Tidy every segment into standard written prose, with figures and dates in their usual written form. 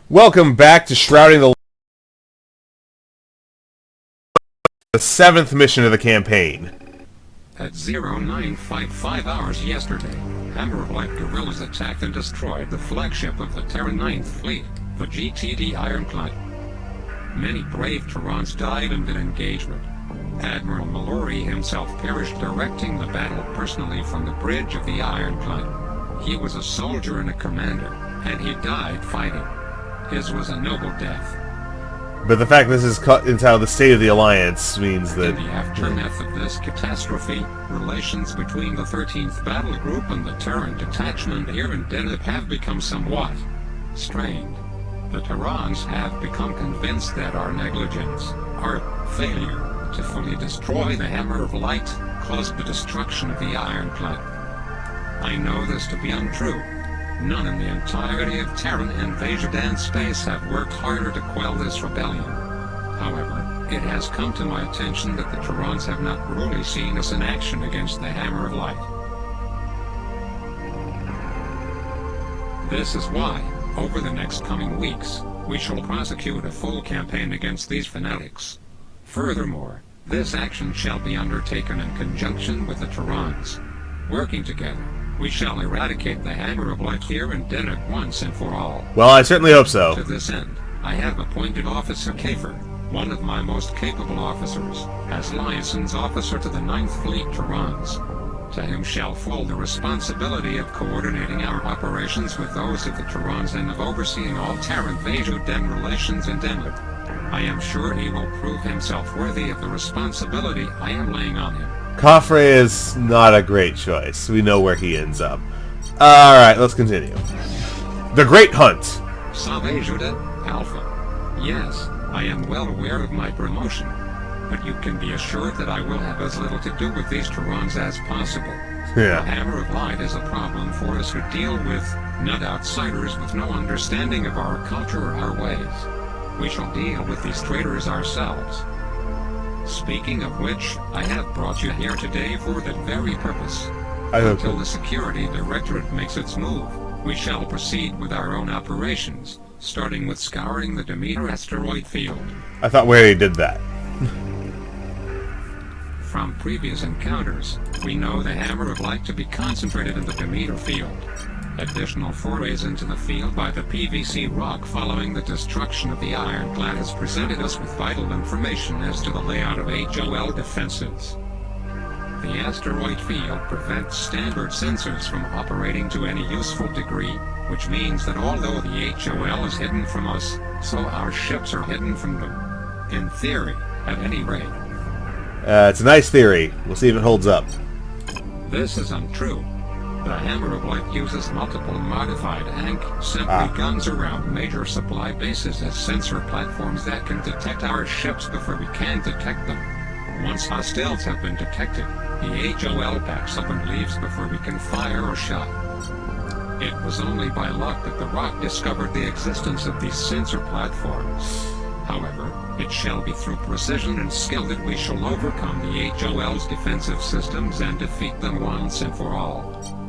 Welcome back to Shrouding the 7th mission of the campaign. At 0955 hours yesterday, Hammer of Light guerrillas attacked and destroyed the flagship of the Terran 9th Fleet, the GTD Ironclad. Many brave Terrans died in that engagement. Admiral Mallory himself perished directing the battle personally from the bridge of the Ironclad. He was a soldier and a commander, and he died fighting. His was a noble death. But the fact this is cut into the state of the Alliance means that... In the aftermath of this catastrophe, relations between the 13th Battlegroup and the Terran detachment here in Deneb have become somewhat strained. The Terrans have become convinced that our negligence, our failure to fully destroy the Hammer of Light, caused the destruction of the Ironclad. I know this to be untrue. None in the entirety of Terran and Vasudan space have worked harder to quell this rebellion. However, it has come to my attention that the Terrans have not really seen us in action against the Hammer of Light. This is why, over the next coming weeks, we shall prosecute a full campaign against these fanatics. Furthermore, this action shall be undertaken in conjunction with the Terrans. Working together, we shall eradicate the Hammer of Light here in Deneb once and for all. Well, I certainly hope so. To this end, I have appointed Officer Kafer, one of my most capable officers, as liaisons officer to the 9th Fleet Terrans. To him shall fall the responsibility of coordinating our operations with those of the Terrans and of overseeing all Terran-Vasudan relations in Deneb. I am sure he will prove himself worthy of the responsibility I am laying on him. Coffre is not a great choice. We know where he ends up. Alright, let's continue. The Great Hunt. Vasudan, Alpha. Yes, I am well aware of my promotion, but you can be assured that I will have as little to do with these Terrans as possible. Yeah. The Hammer of Light is a problem for us who deal with, not outsiders with no understanding of our culture or our ways. We shall deal with these traitors ourselves. Speaking of which, I have brought you here today for that very purpose. Until the Security Directorate makes its move, we shall proceed with our own operations, starting with scouring the Demeter asteroid field. I thought we already did that. From previous encounters, we know the Hammer of Light to be concentrated in the Demeter field. Additional forays into the field by the PVC rock following the destruction of the Ironclad has presented us with vital information as to the layout of HOL defenses. The asteroid field prevents standard sensors from operating to any useful degree, which means that although the HOL is hidden from us, so our ships are hidden from them. In theory, at any rate. It's a nice theory. We'll see if it holds up. This is untrue. The Hammer of Light uses multiple modified sentry guns around major supply bases as sensor platforms that can detect our ships before we can detect them. Once hostiles have been detected, the HOL backs up and leaves before we can fire or shot. It was only by luck that the rock discovered the existence of these sensor platforms. However, it shall be through precision and skill that we shall overcome the HOL's defensive systems and defeat them once and for all.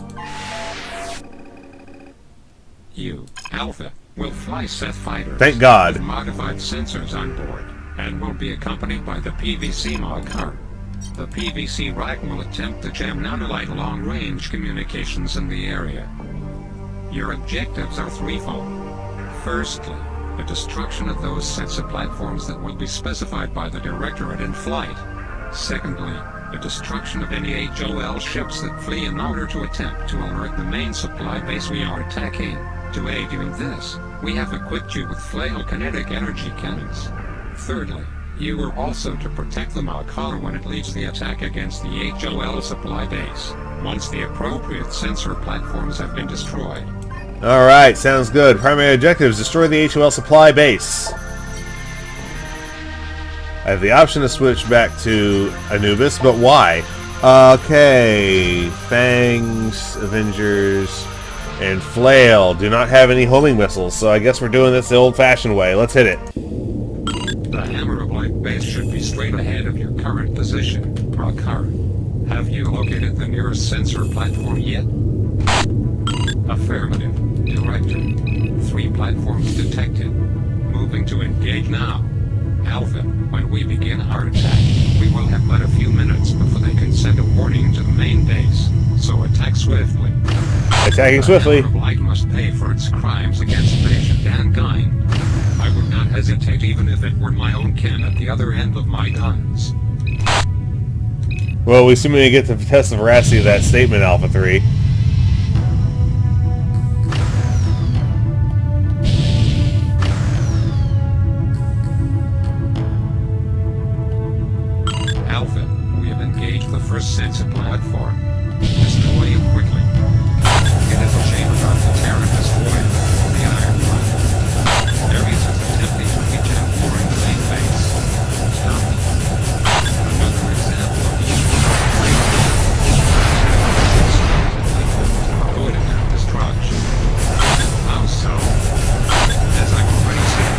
You, Alpha, will fly Seth fighters. Thank God. With modified sensors on board, and will be accompanied by the PVC Mogcar. The PVC Reich will attempt to jam nanolite long-range communications in the area. Your objectives are threefold. Firstly, the destruction of those sets of platforms that will be specified by the Directorate in flight. Secondly, the destruction of any HOL ships that flee in order to attempt to alert the main supply base we are attacking. To aid you in this, we have equipped you with flail kinetic energy cannons. Thirdly, you are also to protect the Mogcar when it leads the attack against the HOL supply base, once the appropriate sensor platforms have been destroyed. Alright, sounds good. Primary objectives: destroy the HOL supply base. I have the option to switch back to Anubis, but why? Okay, Fangs, Avengers, and Flail do not have any homing missiles, so I guess we're doing this the old-fashioned way. Let's hit it. The Hammer of Light base should be straight ahead of your current position, Mogcar. Have you located the nearest sensor platform yet? Affirmative. Director. 3 platforms detected. Moving to engage now. Alpha, when we begin our attack, we will have but a few minutes before they can send a warning to the main base. So attack swiftly. Attacking swiftly. The Light must pay for its crimes against patient mankind. I would not hesitate even if it were my own kin at the other end of my guns. Well, we assuming get to test the veracity of that statement, Alpha 3. Alpha, we have engaged the first sensor platform. Destroy it quickly. It is a shame about the Terran destroyer on the Iron Planet. Ares is attempting to reach out during the main base. Stop it. Another example of avoiding their destruction. How so? As I've already said,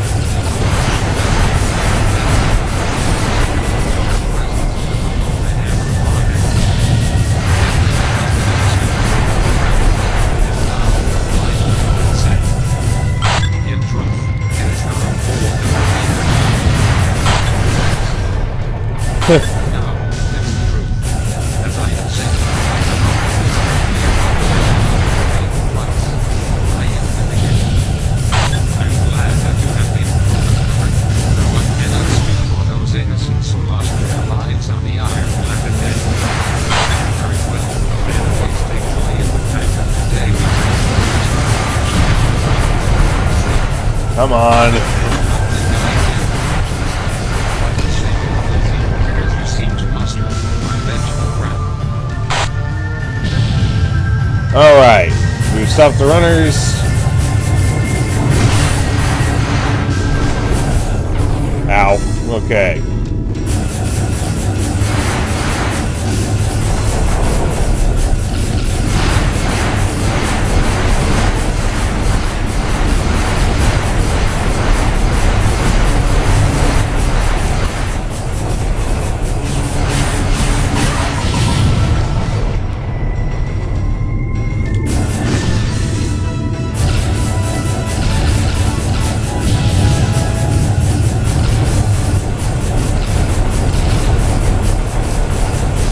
no, that's the truth. As I have said, I am the beginning. I'm glad that you have been informed. No one cannot speak for those innocents who lost their lives on the Iron Planet. Very well, and please take joy in the fact that today we Come on. Alright, we've stopped the runners. Ow. Okay.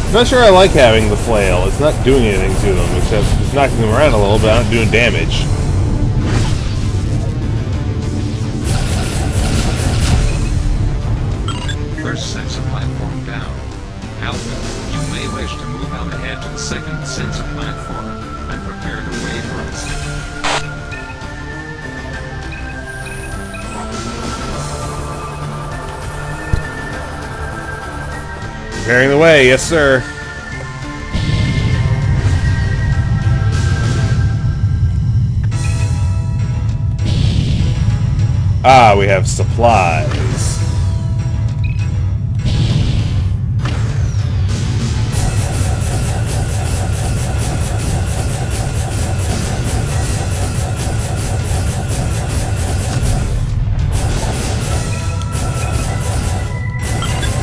I'm not sure I like having the flail. It's not doing anything to them, except it's knocking them around a little, but not doing damage. First sensor platform down. Alpha, you may wish to move on ahead to the second sensor platform and prepare the way for us. Preparing the way, yes sir. Ah, we have supplies.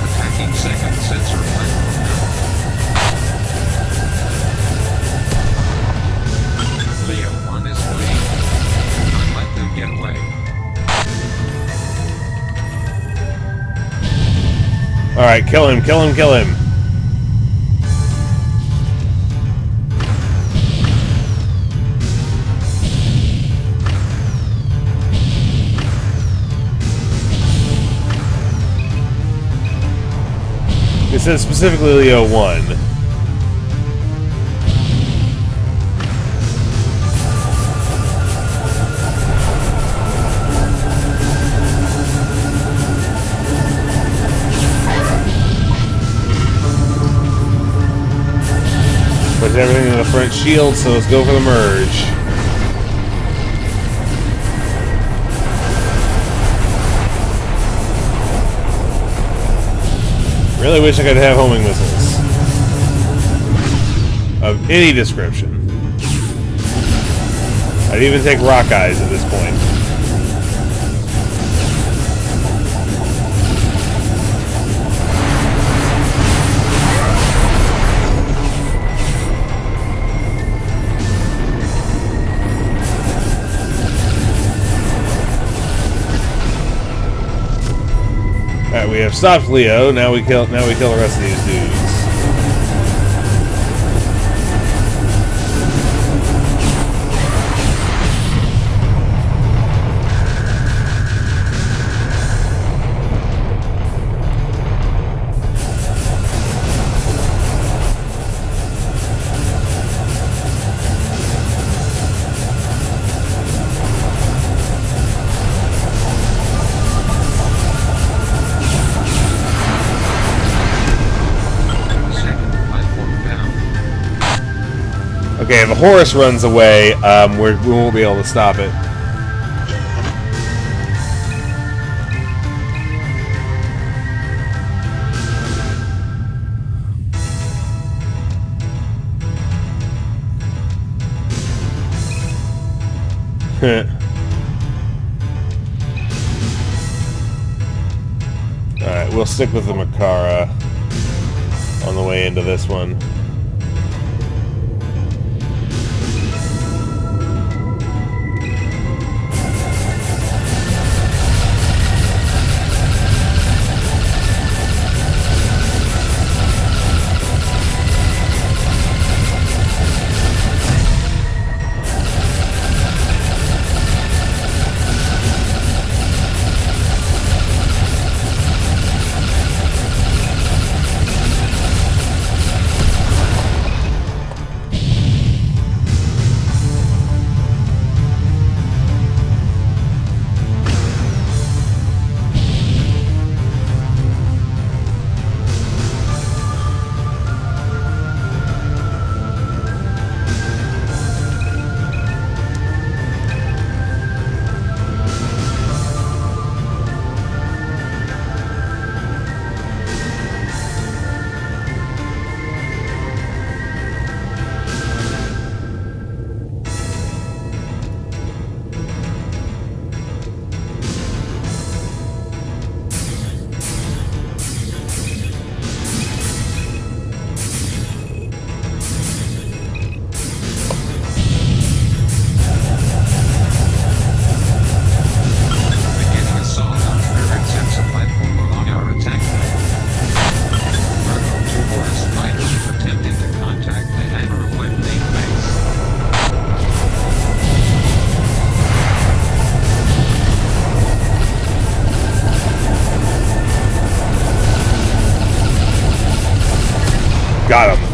Attacking second sensor platform now. Leo 1 is fleeing. Do not let them get away. Alright, kill him, kill him, kill him. It says specifically Leo 1. Put everything in the front shield, so let's go for the merge. Really wish I could have homing missiles. Of any description. I'd even take rock eyes at this point. Alright, we have stopped Leo, now we kill the rest of these dudes. Okay, if a Horus runs away, we won't be able to stop it. Alright, we'll stick with the Makara on the way into this one. Got him.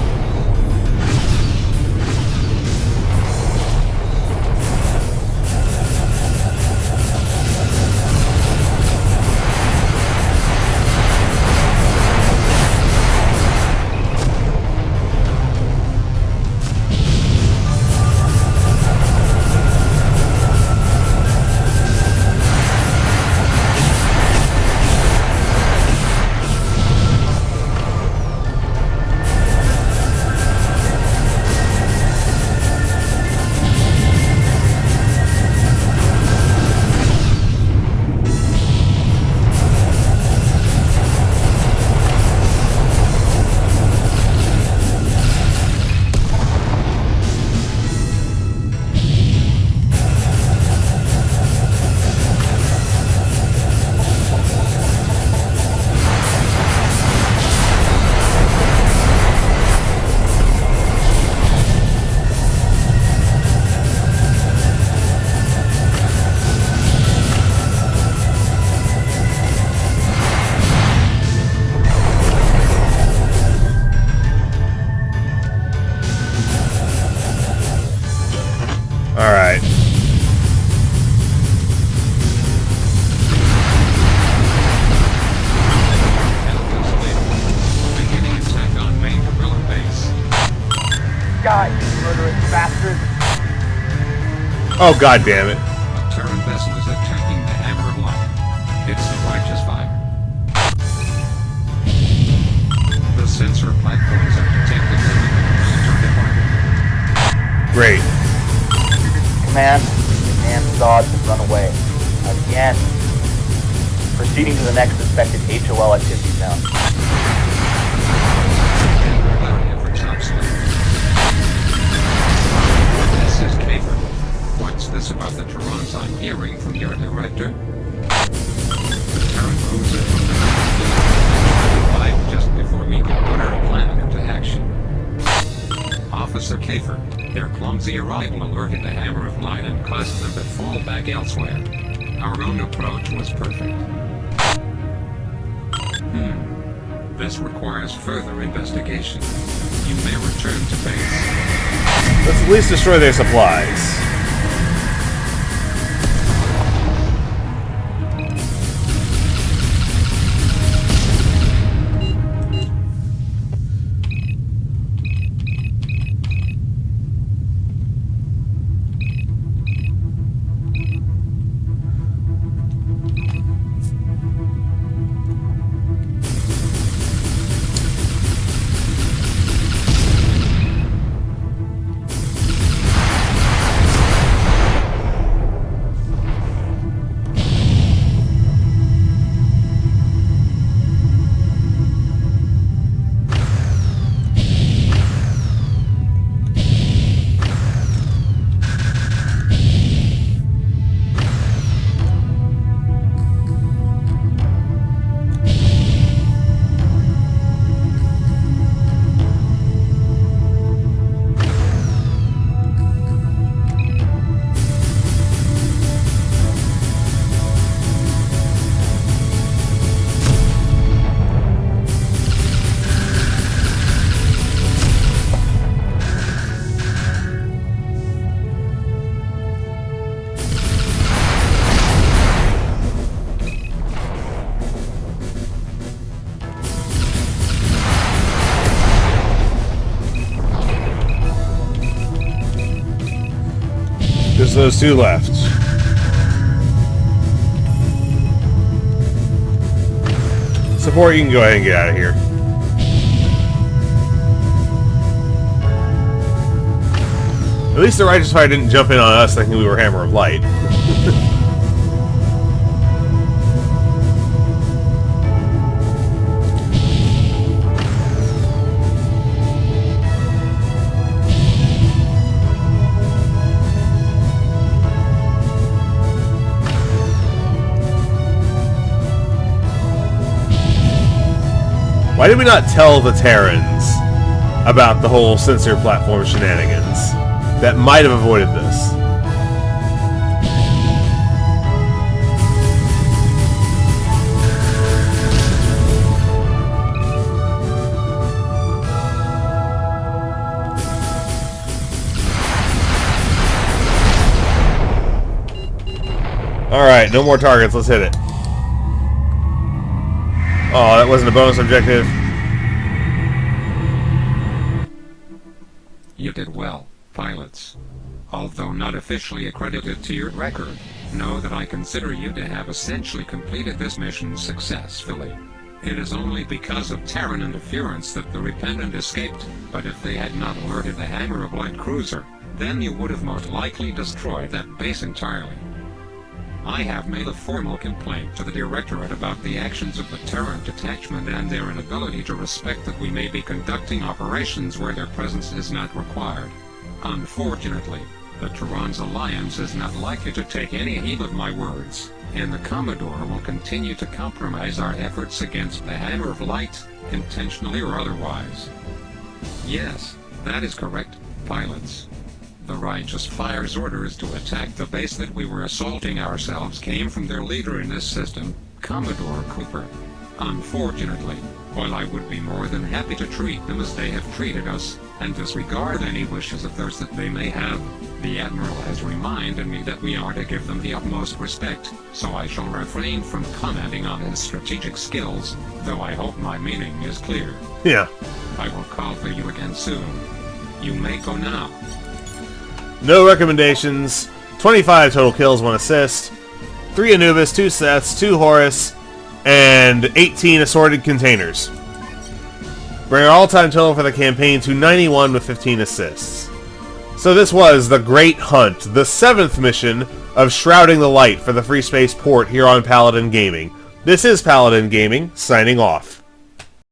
Alright. Beginning attack on main gorilla base. Die, you murderous bastard! Oh, god damn it. A Terran vessel is attacking the Hammer of Light. It's a righteous fire. The sensor platforms have detected them and are Great. Command, command Zod to run away. Again. Proceeding to the next suspected HOL activity zone. area for topside. This is Caper. What's this about the Terrans I'm hearing from your director? The Terran cruiser from the Professor Kafer. Their clumsy arrival alerted the Hammer of Light and caused them to fall back elsewhere. Our own approach was perfect. This requires further investigation. You may return to base. Let's at least destroy their supplies. Just those two left. Support, you can go ahead and get out of here. At least the Righteous Fire didn't jump in on us thinking we were Hammer of Light. Why did we not tell the Terrans about the whole sensor platform shenanigans? That might have avoided this. Alright, no more targets, let's hit it. Oh, that wasn't a bonus objective. You did well, pilots. Although not officially accredited to your record, know that I consider you to have essentially completed this mission successfully. It is only because of Terran interference that the Repentant escaped, but if they had not alerted the Hammer of Light cruiser, then you would have most likely destroyed that base entirely. I have made a formal complaint to the Directorate about the actions of the Terran detachment and their inability to respect that we may be conducting operations where their presence is not required. Unfortunately, the Terran's alliance is not likely to take any heed of my words, and the Commodore will continue to compromise our efforts against the Hammer of Light, intentionally or otherwise. Yes, that is correct, pilots. The Righteous Fire's orders to attack the base that we were assaulting ourselves came from their leader in this system, Commodore Cooper. Unfortunately, while I would be more than happy to treat them as they have treated us, and disregard any wishes of theirs that they may have, the Admiral has reminded me that we are to give them the utmost respect, so I shall refrain from commenting on his strategic skills, though I hope my meaning is clear. Yeah. I will call for you again soon. You may go now. No recommendations. 25 total kills, 1 assist. 3 Anubis, 2 Seths, 2 Horus, and 18 assorted containers. Bring our all-time total for the campaign to 91 with 15 assists. So this was the Great Hunt, the 7th mission of Shrouding the Light for the Freespace Port here on Paladin Gaming. This is Paladin Gaming, signing off.